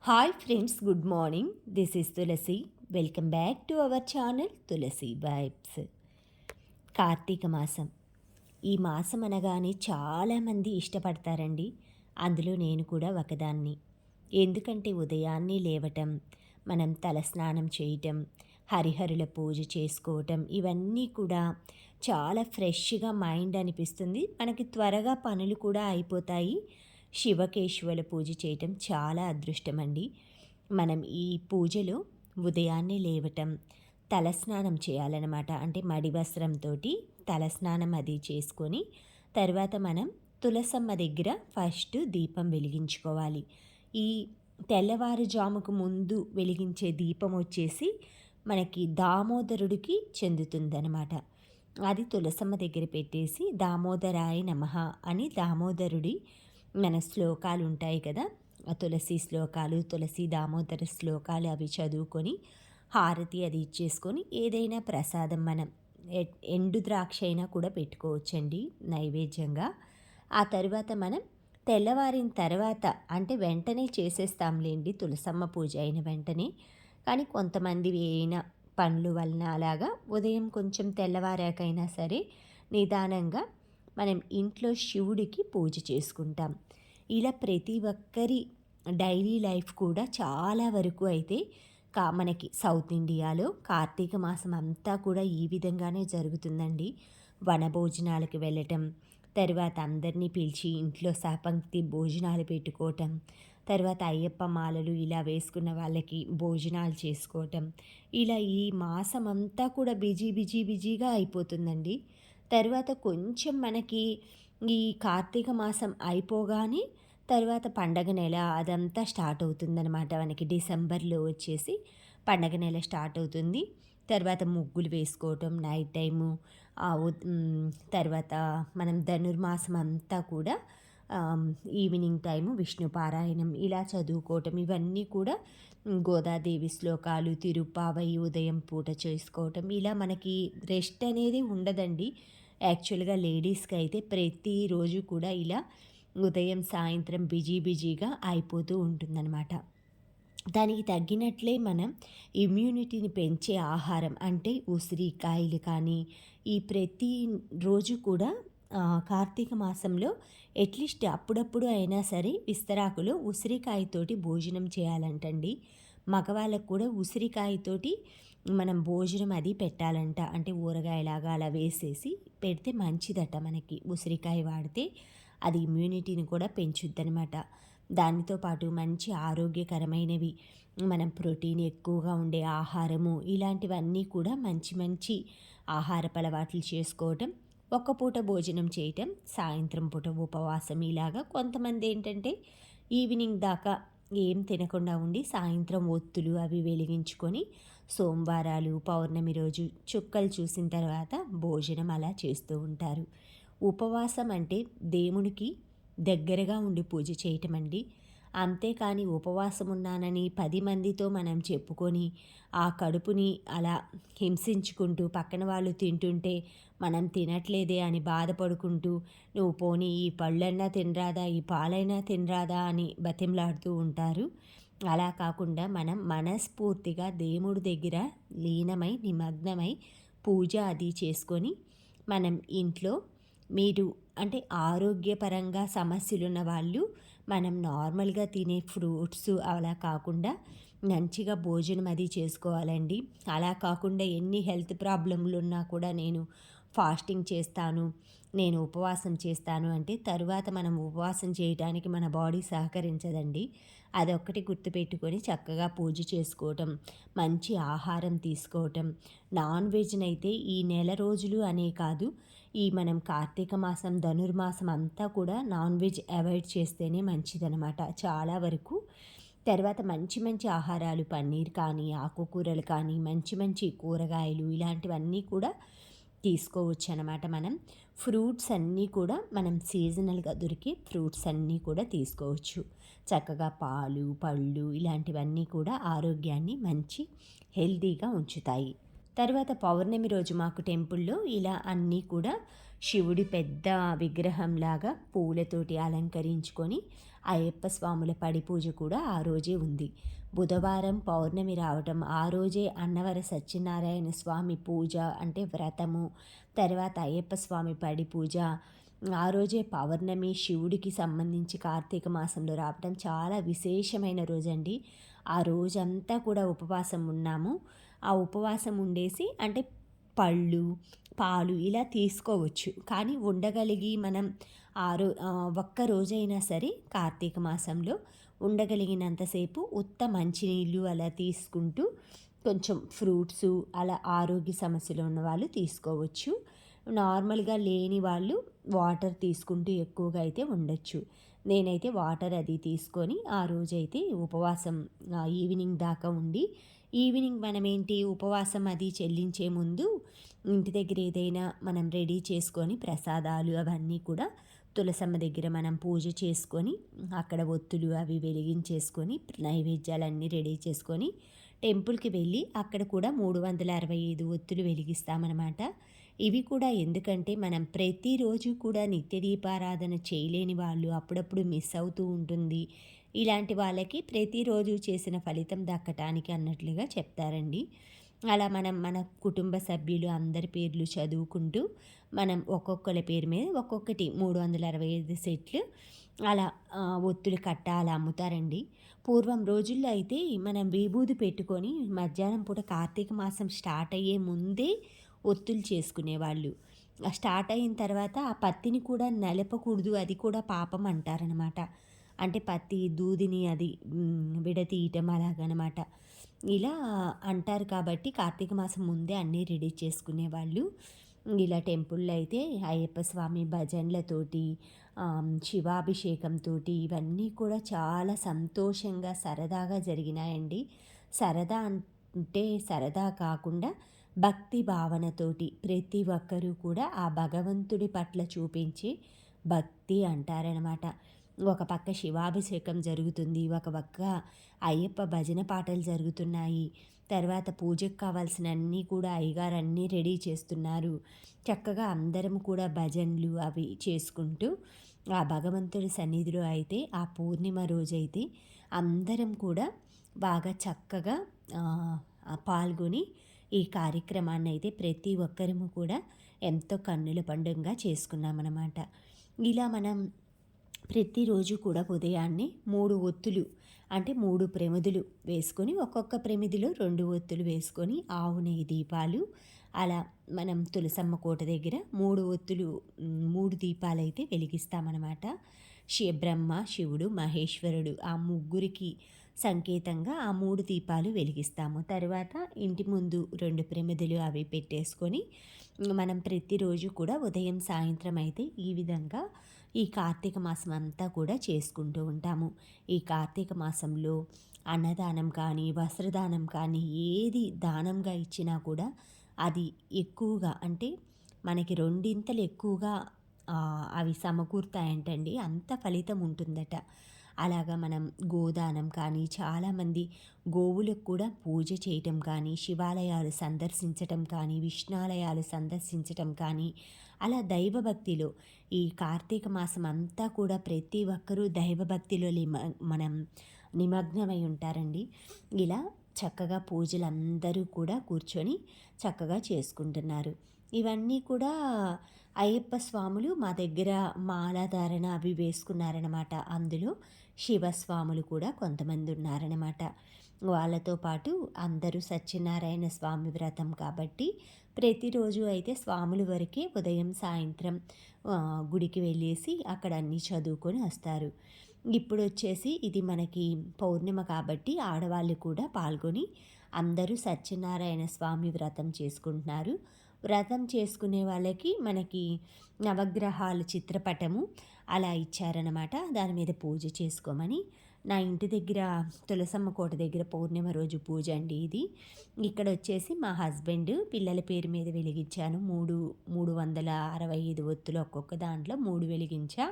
Hi friends, good morning. This is Tulasi. Welcome back to our channel Tulasi vibes. Karthika మాసం. ఈ మాసం అనగానే చాలామంది ఇష్టపడతారండి. అందులో నేను కూడా ఒకదాన్ని. ఎందుకంటే ఉదయాన్నే లేవటం, మనం తలస్నానం చేయటం, హరిహరుల పూజ చేసుకోవటం, ఇవన్నీ కూడా చాలా ఫ్రెష్గా మైండ్ అనిపిస్తుంది. మనకి త్వరగా పనులు కూడా అయిపోతాయి. శివకేశవుల పూజ చేయటం చాలా అదృష్టమండి. మనం ఈ పూజలో ఉదయాన్నే లేవటం, తలస్నానం చేయాలన్నమాట. అంటే మడి వస్త్రంతో తలస్నానం అది చేసుకొని తర్వాత మనం తులసమ్మ దగ్గర ఫస్ట్ దీపం వెలిగించుకోవాలి. ఈ తెల్లవారుజాముకు ముందు వెలిగించే దీపం వచ్చేసి మనకి దామోదరుడికి చెందుతుందనమాట. అది తులసమ్మ దగ్గర పెట్టేసి దామోదరాయ నమః అని దామోదరుడి మన శ్లోకాలు ఉంటాయి కదా, ఆ తులసి శ్లోకాలు, తులసి దామోదర శ్లోకాలు అవి చదువుకొని హారతి అది ఇచ్చేసుకొని ఏదైనా ప్రసాదం మనం ఎండు ద్రాక్ష అయినా కూడా పెట్టుకోవచ్చండి నైవేద్యంగా. ఆ తర్వాత మనం తెల్లవారిన తర్వాత అంటే వెంటనే చేసేస్తాంలేండి తులసమ్మ పూజ అయిన వెంటనే. కానీ కొంతమంది అయిన పనుల వలన అలాగా ఉదయం కొంచెం తెల్లవారాకైనా సరే నిదానంగా మనం ఇంట్లో శివుడికి పూజ చేసుకుంటాం. ఇలా ప్రతి ఒక్కరి డైలీ లైఫ్ కూడా చాలా వరకు అయితే మనకి సౌత్ ఇండియాలో కార్తీక మాసం అంతా కూడా ఈ విధంగానే జరుగుతుందండి. వనభోజనాలకు వెళ్ళటం, తర్వాత అందరినీ పిలిచి ఇంట్లో సహపంక్తి భోజనాలు పెట్టుకోవటం, తర్వాత అయ్యప్ప మాలలు ఇలా వేసుకున్న వాళ్ళకి భోజనాలు చేసుకోవటం, ఇలా ఈ మాసం అంతా కూడా బిజీగా అయిపోతుందండి. తర్వాత కొంచెం మనకి ఈ కార్తీక మాసం అయిపోగానే తర్వాత పండగ నెల అదంతా స్టార్ట్ అవుతుందన్నమాట. మనకి డిసెంబర్లో వచ్చేసి పండగ నెల స్టార్ట్ అవుతుంది. తర్వాత ముగ్గులు వేసుకోవటం నైట్ టైము, తర్వాత మనం ధనుర్మాసం అంతా కూడా ఈవినింగ్ టైము విష్ణు పారాయణం ఇలా చదువుకోవటం, ఇవన్నీ కూడా గోదాదేవి శ్లోకాలు, తిరుప్పావై ఉదయం పూట చేసుకోవటం, ఇలా మనకి రెస్ట్ అనేది ఉండదండి. యాక్చువల్గా లేడీస్కి అయితే ప్రతిరోజు కూడా ఇలా ఉదయం సాయంత్రం బిజీగా అయిపోతూ ఉంటుందన్నమాట. దానికి తగ్గినట్లే మనం ఇమ్యూనిటీని పెంచే ఆహారం అంటే ఉసిరికాయలు కానీ ఈ ప్రతి రోజు కూడా కార్తీక మాసంలో అట్లీస్ట్ అప్పుడప్పుడు అయినా సరే విస్తరాకులో ఉసిరికాయతోటి భోజనం చేయాలంటండి. మగవాళ్ళకు కూడా ఉసిరికాయతోటి మనం భోజనం అది పెట్టాలంట. అంటే ఊరగాయలాగా అలా వేసేసి పెడితే మంచిదట. మనకి ఉసిరికాయ వాడితే అది ఇమ్యూనిటీని కూడా పెంచుద్దనమాట. దానితో పాటు మంచి ఆరోగ్యకరమైనవి మనం ప్రోటీన్ ఎక్కువగా ఉండే ఆహారము ఇలాంటివన్నీ కూడా మంచి ఆహారపు అలవాట్లు చేసుకోవటం, ఒక్క పూట భోజనం చేయటం, సాయంత్రం పూట ఉపవాసం. ఇలాగా కొంతమంది ఏంటంటే ఈవినింగ్ దాకా ఏం తినకుండా ఉండి సాయంత్రం ఒత్తులు అవి వెలిగించుకొని సోమవారాలు పౌర్ణమి రోజు చుక్కలు చూసిన తర్వాత భోజనం అలా చేస్తూ ఉంటారు. ఉపవాసం అంటే దేవునికి దగ్గరగా ఉండి పూజ చేయటం అండి. అంతేకాని ఉపవాసం ఉన్నానని 10 మందితో మనం చెప్పుకొని ఆ కడుపుని అలా హింసించుకుంటూ పక్కన వాళ్ళు తింటుంటే మనం తినట్లేదే అని బాధపడుకుంటూ నువ్వు పోనీ ఈ పళ్ళైనా తినరాదా, ఈ పాలైనా తినరాదా అని బతిమలాడుతూ ఉంటారు. అలా కాకుండా మనం మనస్ఫూర్తిగా దేవుడి దగ్గర లీనమై నిమగ్నమై పూజ అది చేసుకొని మనం ఇంట్లో మీరు అంటే ఆరోగ్యపరంగా సమస్యలున్న వాళ్ళు మనం నార్మల్గా తినే ఫ్రూట్స్ అలా కాకుండా మంచిగా భోజనం అది చేసుకోవాలండి. అలా కాకుండా ఎన్ని హెల్త్ ప్రాబ్లమ్లు ఉన్నా కూడా నేను ఫాస్టింగ్ చేస్తాను, నేను ఉపవాసం చేస్తాను అంటే తరువాత మనం ఉపవాసం చేయడానికి మన బాడీ సహకరించదండి. అదొక్కటి గుర్తుపెట్టుకొని చక్కగా పూజ చేసుకోవటం, మంచి ఆహారం తీసుకోవటం, నాన్ వెజ్నైతే ఈ నెల రోజులు అనే కాదు, ఈ మనం కార్తీక మాసం ధనుర్మాసం అంతా కూడా నాన్ వెజ్ అవాయిడ్ చేస్తేనే మంచిదనమాట చాలా వరకు. తర్వాత మంచి ఆహారాలు పన్నీర్ కానీ ఆకుకూరలు కానీ మంచి కూరగాయలు ఇలాంటివన్నీ కూడా తీసుకోవచ్చు అనమాట. మనం ఫ్రూట్స్ అన్నీ కూడా మనం సీజనల్గా దొరికే ఫ్రూట్స్ అన్నీ కూడా తీసుకోవచ్చు. చక్కగా పాలు పళ్ళు ఇలాంటివన్నీ కూడా ఆరోగ్యాన్ని మంచి హెల్తీగా ఉంచుతాయి. తర్వాత పౌర్ణమి రోజు మాకు టెంపుల్లో ఇలా అన్నీ కూడా శివుడి పెద్ద విగ్రహంలాగా పూలతోటి అలంకరించుకొని అయ్యప్ప స్వాముల పడి పూజ కూడా ఆ రోజే ఉంది. బుధవారం పౌర్ణమి రావటం, ఆ రోజే అన్నవర సత్యనారాయణ స్వామి పూజ అంటే వ్రతము, తర్వాత అయ్యప్ప స్వామి పడి పూజ, ఆ రోజే పౌర్ణమి శివుడికి సంబంధించి కార్తీక మాసంలో రావటం చాలా విశేషమైన రోజండి. ఆ రోజంతా కూడా ఉపవాసం ఉన్నాము. ఆ ఉపవాసం ఉండేసి అంటే పళ్ళు, పాలు ఇలా తీసుకోవచ్చు. కానీ ఉండగలిగి మనం ఒక్క రోజైనా సరే కార్తీక మాసంలో ఉండగలిగినంతసేపు ఉత్త మంచినీళ్ళు అలా తీసుకుంటూ కొంచెం ఫ్రూట్సు అలా ఆరోగ్య సమస్యలు ఉన్నవాళ్ళు తీసుకోవచ్చు. నార్మల్‌గా లేని వాళ్ళు వాటర్ తీసుకుంటూ ఎక్కువగా అయితే ఉండొచ్చు. నేనైతే వాటర్ అది తీసుకొని ఆ రోజైతే ఉపవాసం ఈవినింగ్ దాకా ఉండి, ఈవినింగ్ మనమేంటి ఉపవాసం అది చెల్లించే ముందు ఇంటి దగ్గర ఏదైనా మనం రెడీ చేసుకొని ప్రసాదాలు అవన్నీ కూడా తులసమ్మ దగ్గర మనం పూజ చేసుకొని, అక్కడ ఒత్తులు అవి వెలిగించేసుకొని, నైవేద్యాలన్నీ రెడీ చేసుకొని, టెంపుల్‌కి వెళ్ళి అక్కడ కూడా 365 ఒత్తులు వెలిగిస్తామనమాట. ఇవి కూడా ఎందుకంటే మనం ప్రతిరోజు కూడా నిత్య దీపారాధన చేయలేని వాళ్ళు అప్పుడప్పుడు మిస్ అవుతూ ఉంటుంది. ఇలాంటి వాళ్ళకి ప్రతిరోజు చేసిన ఫలితం దక్కటానికి అన్నట్లుగా చెప్తారండి. అలా మనం మన కుటుంబ సభ్యులు అందరి పేర్లు చదువుకుంటూ మనం ఒక్కొక్కళ్ళ పేరు మీద ఒక్కొక్కటి 365 సెట్లు అలా ఒత్తులు కట్ట అలా అమ్ముతారండి. పూర్వం రోజుల్లో అయితే మనం విభూది పెట్టుకొని మధ్యాహ్నం పూట కార్తీక మాసం స్టార్ట్ అయ్యే ముందే ఒత్తులు చేసుకునేవాళ్ళు. స్టార్ట్ అయిన తర్వాత ఆ పత్తిని కూడా నలపకూడదు, అది కూడా పాపం అంటారనమాట. అంటే పత్తి దూదిని అది విడతీయటం అలాగనమాట. ఇలా అంటారు కాబట్టి కార్తీక మాసం ముందే అన్నీ రెడీ చేసుకునేవాళ్ళు. ఇలా టెంపుల్లో అయితే అయ్యప్ప స్వామి భజనలతోటి, శివాభిషేకంతోటి ఇవన్నీ కూడా చాలా సంతోషంగా సరదాగా జరిగినాయండి. సరదా అంటే సరదా కాకుండా భక్తి భావనతోటి ప్రతి ఒక్కరూ కూడా ఆ భగవంతుడి పట్ల చూపించే భక్తి అంటారనమాట. ఒక పక్క శివాభిషేకం జరుగుతుంది, ఒక పక్క అయ్యప్ప భజన పాటలు జరుగుతున్నాయి. తర్వాత పూజకు కావాల్సిన అన్నీ కూడా అయ్యగారు అన్నీ రెడీ చేస్తున్నారు. చక్కగా అందరం కూడా భజనలు అవి చేసుకుంటూ ఆ భగవంతుడి సన్నిధిలో అయితే ఆ పూర్ణిమ రోజైతే అందరం కూడా బాగా చక్కగా పాల్గొని ఈ కార్యక్రమాన్ని అయితే ప్రతి ఒక్కరము కూడా ఎంతో కన్నుల పండుగగా చేసుకున్నామన్నమాట. ఇలా మనం ప్రతిరోజు కూడా ఉదయాన్నే 3 ఒత్తులు అంటే 3 ప్రమిదలు వేసుకొని, ఒక్కొక్క ప్రమిదిలో 2 ఒత్తులు వేసుకొని ఆవు నెయ్యి దీపాలు అలా మనం తులసమ్మ కోట దగ్గర 3 ఒత్తులు 3 దీపాలైతే వెలిగిస్తామన్నమాట. బ్రహ్మ, శివుడు, మహేశ్వరుడు ఆ ముగ్గురికి సంకేతంగా ఆ 3 దీపాలు వెలిగిస్తాము. తర్వాత ఇంటి ముందు 2 ప్రమిదలు అవి పెట్టేసుకొని మనం ప్రతిరోజు కూడా ఉదయం సాయంత్రం అయితే ఈ విధంగా ఈ కార్తీక మాసం అంతా కూడా చేసుకుంటూ ఉంటాము. ఈ కార్తీక మాసంలో అన్నదానం కానీ, వస్త్రదానం కానీ ఏది దానంగా ఇచ్చినా కూడా అది ఎక్కువగా అంటే మనకి రెండింతలు ఎక్కువగా అవి సమకూరుతాయంటండి. అంత ఫలితం ఉంటుందట. అలాగా మనం గోదానం కానీ, చాలామంది గోవులకు కూడా పూజ చేయటం కానీ, శివాలయాలు సందర్శించటం కానీ, విష్ణాలయాలు సందర్శించటం కానీ, అలా దైవభక్తిలో ఈ కార్తీక మాసం అంతా కూడా ప్రతి ఒక్కరూ దైవభక్తిలో మనం నిమగ్నమై ఉంటారండి. ఇలా చక్కగా పూజలందరూ కూడా కూర్చొని చక్కగా చేసుకుంటున్నారు. ఇవన్నీ కూడా అయ్యప్ప స్వాములు మా దగ్గర మాలాధారణ అవి వేసుకున్నారనమాట. అందులో శివస్వాములు కూడా కొంతమంది ఉన్నారనమాట. వాళ్ళతో పాటు అందరూ సత్యనారాయణ స్వామి వ్రతం కాబట్టి ప్రతిరోజు అయితే స్వాముల వరకే ఉదయం సాయంత్రం గుడికి వెళ్ళేసి అక్కడ అన్నీ చదువుకొని వస్తారు. ఇప్పుడు వచ్చేసి ఇది మనకి పౌర్ణిమ కాబట్టి ఆడవాళ్ళు కూడా పాల్గొని అందరూ సత్యనారాయణ స్వామి వ్రతం చేసుకుంటున్నారు. వ్రతం చేసుకునే వాళ్ళకి మనకి నవగ్రహాల చిత్రపటము అలా ఇచ్చారనమాట. దాని మీద పూజ చేసుకోమని. నా ఇంటి దగ్గర తులసమ్మ కోట దగ్గర పౌర్ణిమ రోజు పూజ అండి ఇది. ఇక్కడ వచ్చేసి మా హస్బెండ్ పిల్లల పేరు మీద వెలిగించాను. 365 ఒత్తులు ఒక్కొక్క దాంట్లో 3 వెలిగించా.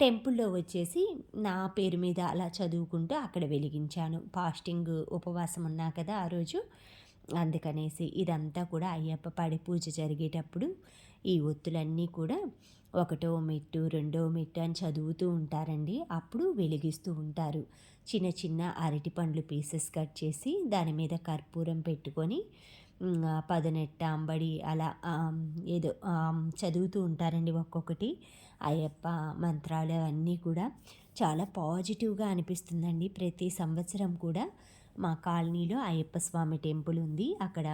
టెంపుల్లో వచ్చేసి నా పేరు మీద అలా చదువుకుంటూ అక్కడ వెలిగించాను. ఫాస్టింగ్ ఉపవాసం ఉన్నా కదా ఆ రోజు, అందుకనేసి ఇదంతా కూడా అయ్యప్ప పడి పూజ జరిగేటప్పుడు ఈ ఒత్తులన్నీ కూడా ఒకటో మెట్టు, రెండో మెట్టు అని చదువుతూ ఉంటారండి. అప్పుడు వెలిగిస్తూ ఉంటారు. చిన్న చిన్న అరటి పండ్లు పీసెస్ కట్ చేసి దాని మీద కర్పూరం పెట్టుకొని పదునెట్టాంబడి అలా ఏదో చదువుతూ ఉంటారండి ఒక్కొక్కటి. అయ్యప్ప మంత్రాలు అవన్నీ కూడా చాలా పాజిటివ్‌గా అనిపిస్తుందండి. ప్రతి సంవత్సరం కూడా మా కాలనీలో అయ్యప్ప స్వామి టెంపుల్ ఉంది. అక్కడ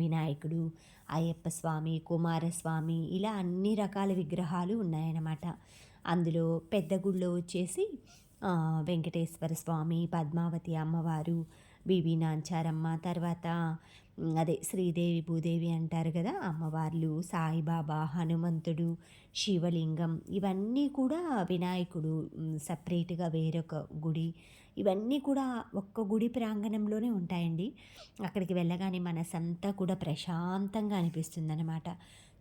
వినాయకుడు, అయ్యప్ప స్వామి, కుమారస్వామి ఇలా అన్ని రకాల విగ్రహాలు ఉన్నాయన్నమాట. అందులో పెద్ద గుడిలో వచ్చేసి వెంకటేశ్వర స్వామి, పద్మావతి అమ్మవారు, బీబీ నాంచారమ్మ, తర్వాత అదే శ్రీదేవి, భూదేవి అంటారు కదా! అమ్మవార్లు, సాయిబాబా, హనుమంతుడు, శివలింగం ఇవన్నీ కూడా వినాయకుడు సపరేట్‌గా వేరొక గుడి. ఇవన్నీ కూడా ఒక్క గుడి ప్రాంగణంలోనే ఉంటాయండి. అక్కడికి వెళ్ళగానే మనసంతా కూడా ప్రశాంతంగా అనిపిస్తుందనమాట.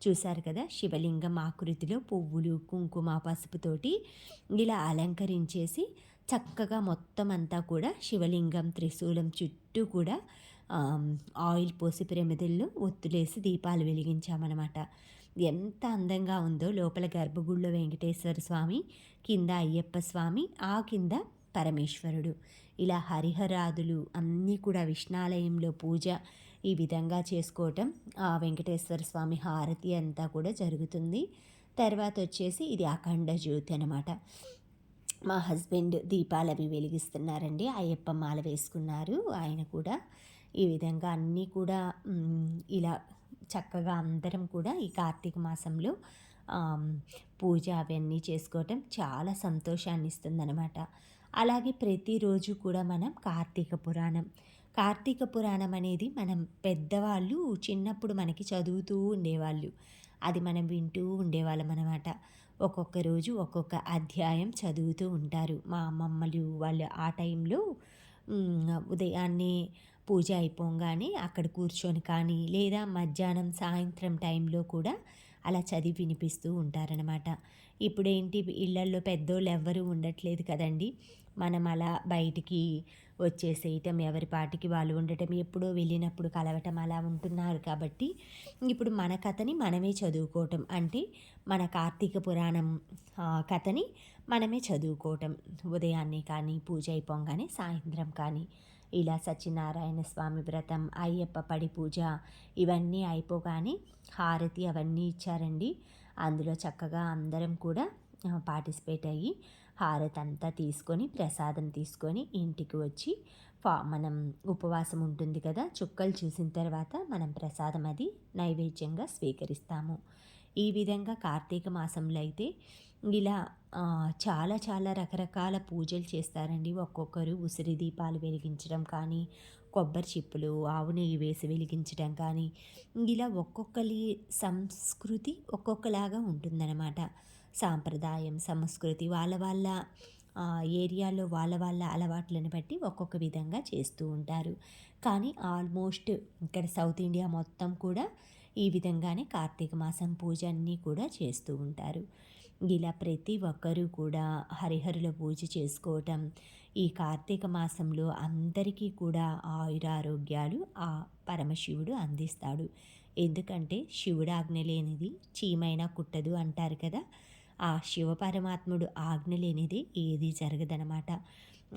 చూసారు కదా! శివలింగం ఆకృతిలో పువ్వులు, కుంకుమ, పసుపుతోటి ఇలా అలంకరించేసి చక్కగా మొత్తం అంతా కూడా శివలింగం త్రిశూలం చుట్టూ కూడా ఆయిల్ పోసి ప్రమిదల్లో ఒత్తులేసి దీపాలు వెలిగించామనమాట. ఎంత అందంగా ఉందో లోపల గర్భగుడిలో వెంకటేశ్వర స్వామి, కింద అయ్యప్ప స్వామి, ఆ కింద పరమేశ్వరుడు. ఇలా హరిహరాదులు అన్నీ కూడా విష్ణాలయంలో పూజ ఈ విధంగా చేసుకోవటం, ఆ వెంకటేశ్వర స్వామి హారతి అంతా కూడా జరుగుతుంది. తర్వాత వచ్చేసి ఇది అఖండ జ్యోతి అనమాట. మా హస్బెండ్ దీపాలవి వెలిగిస్తున్నారండి. అయ్యప్ప మాల వేసుకున్నారు ఆయన కూడా. ఈ విధంగా అన్నీ కూడా ఇలా చక్కగా అందరం కూడా ఈ కార్తీక మాసంలో పూజ అవన్నీ చేసుకోవటం చాలా సంతోషాన్ని ఇస్తుందనమాట. అలాగే ప్రతిరోజు కూడా మనం కార్తీక పురాణం అనేది మనం పెద్దవాళ్ళు చిన్నప్పుడు మనకి చదువుతూ ఉండేవాళ్ళు. అది మనం వింటూ ఉండేవాళ్ళం అనమాట. ఒక్కొక్క రోజు ఒక్కొక్క అధ్యాయం చదువుతూ ఉంటారు మా అమ్మమ్మలు వాళ్ళు. ఆ టైంలో ఉదయాన్నే పూజ అయిపోగానే అక్కడ కూర్చొని కానీ లేదా మధ్యాహ్నం సాయంత్రం టైంలో కూడా అలా చదివి వినిపిస్తూ ఉంటారనమాట. ఇప్పుడేంటి ఇళ్లల్లో పెద్దోళ్ళు ఎవ్వరూ ఉండట్లేదు కదండి. మనం అలా బయటికి వచ్చేసేయటం, ఎవరి పాటికి వాళ్ళు ఉండటం, ఎప్పుడో వెళ్ళినప్పుడు కలవటం అలా ఉంటున్నారు కాబట్టి ఇప్పుడు మన కథని మనమే చదువుకోవటం, అంటే మన కార్తీక పురాణం కథని మనమే చదువుకోవటం. ఉదయాన్నే కానీ పూజ అయిపోగానే సాయంత్రం కానీ ఇలా సత్యనారాయణ స్వామి వ్రతం, అయ్యప్ప పడి పూజ ఇవన్నీ అయిపోగానే హారతి అవన్నీ ఇచ్చారండి. అందులో చక్కగా అందరం కూడా పార్టిసిపేట్ అయ్యి హారతి అంతా తీసుకొని ప్రసాదం తీసుకొని ఇంటికి వచ్చి మనం ఉపవాసం ఉంటుంది కదా, చుక్కలు చూసిన తర్వాత మనం ప్రసాదం అది నైవేద్యంగా స్వీకరిస్తాము. ఈ విధంగా కార్తీక మాసంలో అయితే ఇలా చాలా చాలా రకరకాల పూజలు చేస్తారండి. ఒక్కొక్కరు ఉసిరి దీపాలు వెలిగించడం కానీ, కొబ్బరి చిప్పలు ఆవు నెయ్యి వేసి వెలిగించడం కానీ, ఇలా ఒక్కొక్కరి సంస్కృతి ఒక్కొక్కలాగా ఉంటుందన్నమాట. సాంప్రదాయం, సంస్కృతి వాళ్ళ వాళ్ళ ఏరియాలో వాళ్ళ వాళ్ళ అలవాట్లను బట్టి ఒక్కొక్క విధంగా చేస్తూ ఉంటారు. కానీ ఆల్మోస్ట్ ఇక్కడ సౌత్ ఇండియా మొత్తం కూడా ఈ విధంగానే కార్తీక మాసం పూజ అన్నీ కూడా చేస్తూ ఉంటారు. ఇలా ప్రతి ఒక్కరూ కూడా హరిహరుల పూజ చేసుకోవటం ఈ కార్తీక మాసంలో అందరికీ కూడా ఆయురారోగ్యాలు ఆ పరమశివుడు అందిస్తాడు. ఎందుకంటే శివుడు ఆజ్ఞ లేనిది చీమైనా కుట్టదు అంటారు కదా. ఆ శివ పరమాత్ముడు ఆజ్ఞ లేనిది ఏది జరగదనమాట.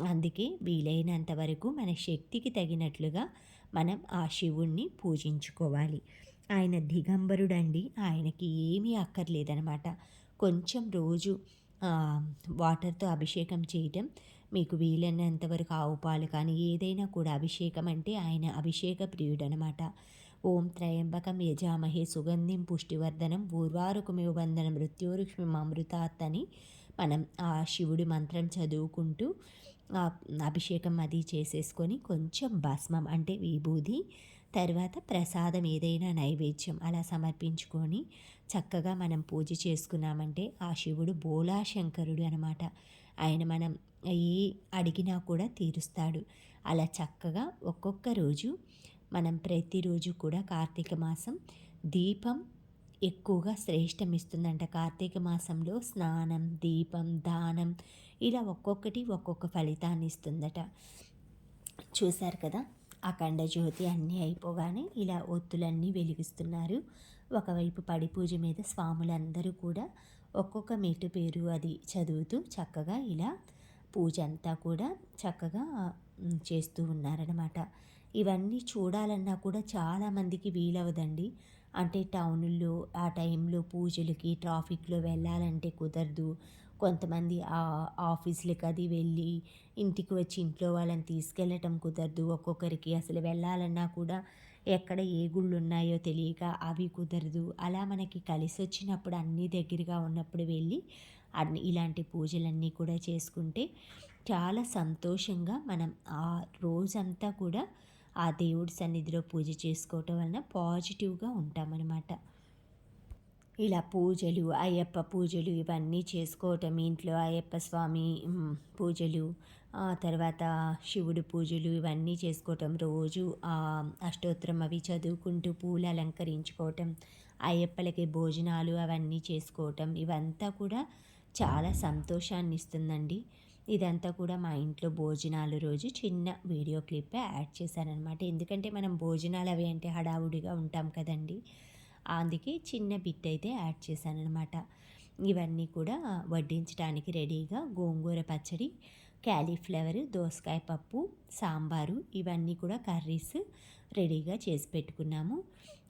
అందుకే వీలైనంత వరకు మన శక్తికి తగినట్లుగా మనం ఆ శివుణ్ణి పూజించుకోవాలి. ఆయన దిగంబరుడండి, ఆయనకి ఏమీ అక్కర్లేదనమాట. కొంచెం రోజు వాటర్తో అభిషేకం చేయటం, మీకు వీలైనంత వరకు ఆవు పాలు కానీ ఏదైనా కూడా అభిషేకం అంటే ఆయన అభిషేక ప్రియుడనమాట. ఓం త్రయంబకం యజామహే సుగంధిం పుష్టివర్ధనం ఊర్వారుకమివ బంధనం మృత్యోరుక్ష్మమృతాత్ అని మనం ఆ శివుడి మంత్రం చదువుకుంటూ అభిషేకం అది చేసేసుకొని కొంచెం భస్మం అంటే విభూది, తర్వాత ప్రసాదం ఏదైనా నైవేద్యం అలా సమర్పించుకొని చక్కగా మనం పూజ చేసుకున్నామంటే ఆ శివుడు బోలాశంకరుడు అనమాట. ఆయన మనం ఏ అడిగినా కూడా తీరుస్తాడు. అలా చక్కగా ఒక్కొక్క రోజు మనం ప్రతిరోజు కూడా కార్తీక మాసం దీపం ఎక్కువగా శ్రేష్టమిస్తుందంట. కార్తీక మాసంలో స్నానం, దీపం, దానం ఇలా ఒక్కొక్కటి ఒక్కొక్క ఫలితాన్ని ఇస్తుందట. చూశారు కదా, అఖండ జ్యోతి అన్నీ అయిపోగానే ఇలా ఒత్తులన్నీ వెలిగిస్తున్నారు. ఒకవైపు పడి పూజ మీద స్వాములందరూ కూడా ఒక్కొక్క మెట్టు పేరు అది చదువుతూ చక్కగా ఇలా పూజ అంతా కూడా చక్కగా చేస్తూ ఉన్నారనమాట. ఇవన్నీ చూడాలన్నా కూడా చాలామందికి వీలవదండి. అంటే టౌనుల్లో ఆ టైంలో పూజలకి ట్రాఫిక్‌లో వెళ్ళాలంటే కుదరదు. కొంతమంది ఆఫీస్‌లకి అది వెళ్ళి ఇంటికి వచ్చి ఇంట్లో వాళ్ళని తీసుకెళ్ళటం కుదరదు. ఒక్కొక్కరికి అసలు వెళ్ళాలన్నా కూడా ఎక్కడ ఏ గుళ్ళున్నాయో తెలియక అవి కుదరదు. అలా మనకి కలిసొచ్చినప్పుడు అన్నీ దగ్గరగా ఉన్నప్పుడు వెళ్ళి ఇలాంటి పూజలన్నీ కూడా చేసుకుంటే చాలా సంతోషంగా మనం ఆ రోజంతా కూడా ఆ దేవుడి సన్నిధిలో పూజ చేసుకోవటం వలన పాజిటివ్‌గా ఉంటామనమాట. ఇలా పూజలు, అయ్యప్ప పూజలు ఇవన్నీ చేసుకోవటం ఇంట్లో అయ్యప్ప స్వామి పూజలు, తర్వాత శివుడు పూజలు ఇవన్నీ చేసుకోవటం రోజు అష్టోత్తరం అవి చదువుకుంటూ పూలు అలంకరించుకోవటం, అయ్యప్పలకి భోజనాలు అవన్నీ చేసుకోవటం ఇవంతా కూడా చాలా సంతోషాన్నిస్తుందండి. ఇదంతా కూడా మా ఇంట్లో భోజనాలు రోజు చిన్న వీడియో క్లిప్పే యాడ్ చేశాననమాట. ఎందుకంటే మనం భోజనాలు అవి అంటే హడావుడిగా ఉంటాం కదండీ! అందుకే చిన్న బిట్ అయితే యాడ్ చేశాననమాట. ఇవన్నీ కూడా వడ్డించడానికి రెడీగా గోంగూర పచ్చడి, క్యాలీఫ్లవర్, దోసకాయ పప్పు, సాంబారు ఇవన్నీ కూడా కర్రీస్ రెడీగా చేసి పెట్టుకున్నాము.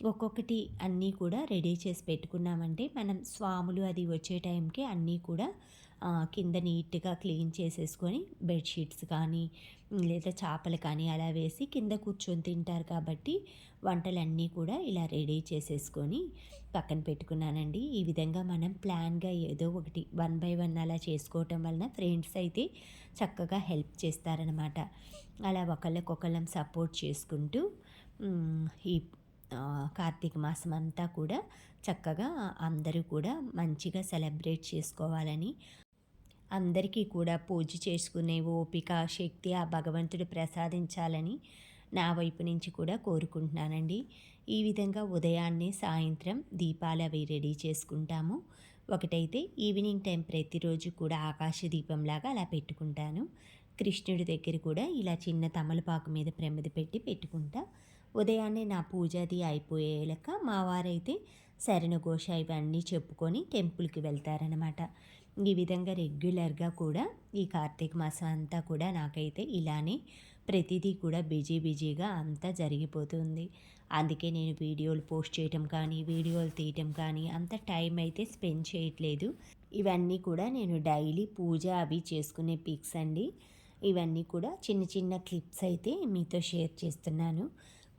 ఒక్కొక్కటి అన్నీ కూడా రెడీ చేసి పెట్టుకున్నామంటే మనం స్వాములు అది వచ్చే టైంకి అన్నీ కూడా కింద నీట్‌గా క్లీన్ చేసేసుకొని బెడ్‌షీట్స్ కానీ, లేదా చాపలు కానీ అలా వేసి కింద కూర్చొని తింటారు కాబట్టి వంటలన్నీ కూడా ఇలా రెడీ చేసేసుకొని పక్కన పెట్టుకున్నానండి. ఈ విధంగా మనం ప్లాన్‌గా ఏదో ఒకటి 1 బై 1 అలా చేసుకోవటం వలన ఫ్రెండ్స్ అయితే చక్కగా హెల్ప్ చేస్తారనమాట. అలా ఒకళ్ళకొకళ్ళం సపోర్ట్ చేసుకుంటూ ఈ కార్తీక మాసం అంతా కూడా చక్కగా అందరూ కూడా మంచిగా సెలబ్రేట్ చేసుకోవాలని, అందరికీ కూడా పూజ చేసుకునే ఓపిక, శక్తి ఆ భగవంతుడు ప్రసాదించాలని నా వైపు నుంచి కూడా కోరుకుంటున్నానండి. ఈ విధంగా ఉదయాన్నే, సాయంత్రం దీపాలు అవి రెడీ చేసుకుంటాము. ఒకటైతే ఈవినింగ్ టైం ప్రతిరోజు కూడా ఆకాశ దీపంలాగా అలా పెట్టుకుంటాను. కృష్ణుడి దగ్గర కూడా ఇలా చిన్న తమలపాకు మీద ప్రమిద పెట్టి పెట్టుకుంటా. ఉదయాన్నే నా పూజ అది అయిపోయేలక మా వారైతే శరణఘోష ఇవన్నీ చెప్పుకొని టెంపుల్‌కి వెళ్తారనమాట. ఈ విధంగా రెగ్యులర్‌గా కూడా ఈ కార్తీక మాసం అంతా కూడా నాకైతే ఇలానే ప్రతిదీ కూడా బిజీగా అంతా జరిగిపోతుంది. అందుకే నేను వీడియోలు పోస్ట్ చేయటం కానీ, వీడియోలు తీయటం కానీ అంత టైం అయితే స్పెండ్ చేయట్లేదు. ఇవన్నీ కూడా నేను డైలీ పూజ అవి చేసుకునే పిక్స్ అండి. ఇవన్నీ కూడా చిన్న చిన్న క్లిప్స్ అయితే మీతో షేర్ చేస్తున్నాను.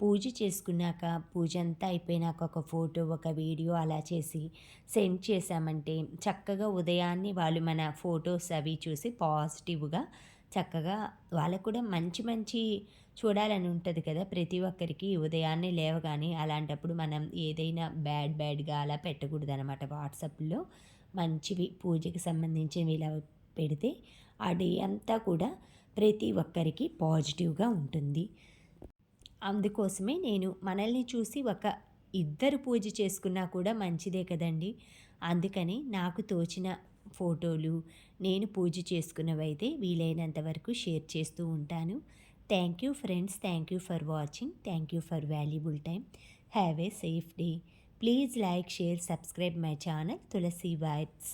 పూజ చేసుకున్నాక, పూజ అంతా అయిపోయినాక ఒక ఫోటో, ఒక వీడియో అలా చేసి సెండ్ చేశామంటే చక్కగా ఉదయాన్నే వాళ్ళు మన ఫొటోస్ అవి చూసి పాజిటివ్‌గా చక్కగా వాళ్ళకు కూడా మంచి మంచి చూడాలని ఉంటుంది కదా! ప్రతి ఒక్కరికి ఉదయాన్నే లేవగానే అలాంటప్పుడు మనం ఏదైనా బ్యాడ్‌గా అలా పెట్టకూడదనమాట. వాట్సాప్‌లో మంచివి పూజకి సంబంధించినవి ఇలా పెడితే ఆ డే అంతా కూడా ప్రతి ఒక్కరికి పాజిటివ్‌గా ఉంటుంది. అందుకోసమే నేను మనల్ని చూసి ఒక ఇద్దరు పూజ చేసుకున్నా కూడా మంచిదే కదండీ! అందుకని నాకు తోచిన ఫోటోలు, నేను పూజ చేసుకున్నవైతే వీలైనంత వరకు షేర్ చేస్తూ ఉంటాను. Thank you friends. Thank you for watching. Thank you for valuable time. Have a safe day. Please like, share, subscribe my channel Tulasi vibes.